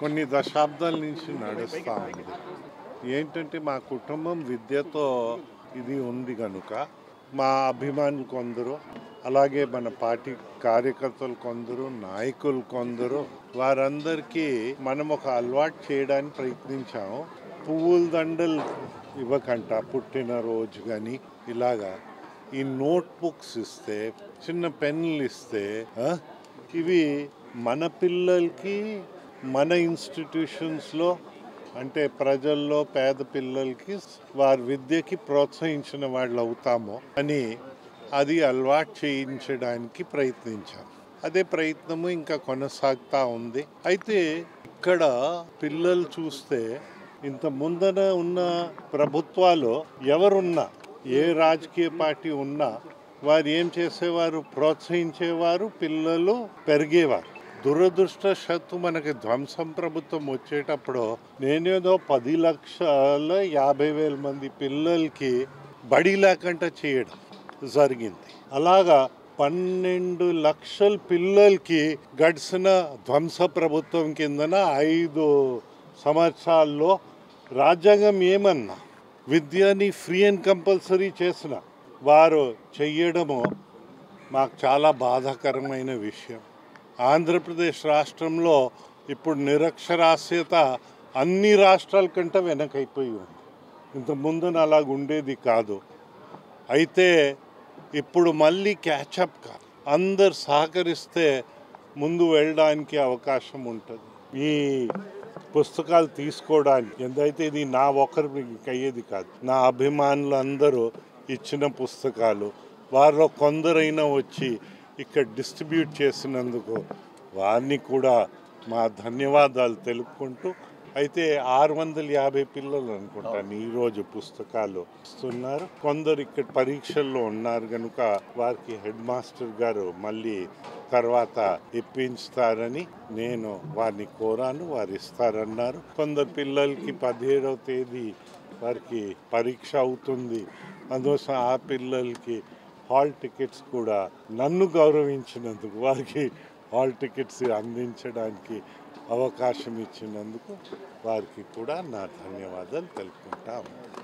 కొన్ని దశాబ్దాల నుంచి నడుస్తూ ఉంది. ఏంటంటే మా కుటుంబం విద్యతో ఇది ఉంది కనుక మా అభిమానులు కొందరు, అలాగే మన పార్టీ కార్యకర్తలు కొందరు, నాయకులు కొందరు, వారందరికీ మనం ఒక అలవాటు చేయడానికి ప్రయత్నించాము. పువ్వుల దండలు ఇవ్వకంట పుట్టినరోజు కానీ ఇలాగా ఈ నోట్ బుక్స్ ఇస్తే, చిన్న పెన్నులు ఇస్తే ఇవి మన పిల్లలకి మన ఇన్స్టిట్యూషన్స్లో అంటే ప్రజల్లో పేద పిల్లలకి వారి విద్యకి ప్రోత్సహించిన వాళ్ళు అవుతాము అని అది అలవాటు చేయించడానికి ప్రయత్నించాం. అదే ప్రయత్నము ఇంకా కొనసాగుతూ ఉంది. అయితే ఇక్కడ పిల్లలు చూస్తే ఇంత ముందర ఉన్న ప్రభుత్వాలు ఎవరున్నా, ఏ రాజకీయ పార్టీ ఉన్నా వారు ఏం చేసేవారు, ప్రోత్సహించేవారు, పిల్లలు పెరిగేవారు. దురదృష్టవశాత్తు మనకి ధ్వంసం ప్రభుత్వం వచ్చేటప్పుడు నేనేదో 10,50,000 మంది పిల్లలకి బడి లేకుండా చేయడం జరిగింది. అలాగా 12 లక్షల పిల్లలకి గడిచిన ధ్వంస ప్రభుత్వం కిందన 5 సంవత్సరాల్లో రాజ్యాంగం ఏమన్నా విద్యని ఫ్రీ అండ్ కంపల్సరీ చేసిన వారు చెయ్యడము మాకు చాలా బాధాకరమైన విషయం. ఆంధ్రప్రదేశ్ రాష్ట్రంలో ఇప్పుడు నిరక్షరాస్యత అన్ని రాష్ట్రాల కంటే వెనకైపోయి ఉంది. ఇంత ముందున అలాగ ఉండేది కాదు. అయితే ఇప్పుడు మళ్ళీ క్యాచప్ కాదు, అందరు సహకరిస్తే ముందు వెళ్ళడానికి అవకాశం ఉంటుంది. ఈ పుస్తకాలు తీసుకోవడానికి ఎంతైతే ఇది నా ఒకరికి అయ్యేది కాదు, నా అభిమానులు అందరూ ఇచ్చిన పుస్తకాలు వారిలో కొందరైనా వచ్చి ఇక్కడ డిస్ట్రిబ్యూట్ చేసినందుకు వారిని కూడా మా ధన్యవాదాలు తెలుపుకుంటూ, అయితే 650 పిల్లలు అనుకుంటాను ఈరోజు పుస్తకాలు ఇస్తున్నారు. కొందరు ఇక్కడ పరీక్షల్లో ఉన్నారు కనుక వారికి హెడ్ మాస్టర్ గారు మళ్ళీ తర్వాత ఇప్పించుతారని నేను వారిని కోరాను, వారు ఇస్తారన్నారు. కొందరు పిల్లలకి 17వ తేదీ వారికి పరీక్ష అవుతుంది, అందుకోసం ఆ పిల్లలకి హాల్ టికెట్స్ కూడా నన్ను గౌరవించినందుకు, వారికి హాల్ టికెట్స్ అందించడానికి అవకాశం ఇచ్చినందుకు వారికి కూడా నా ధన్యవాదాలు తెలుపుకుంటా ఉన్నాను.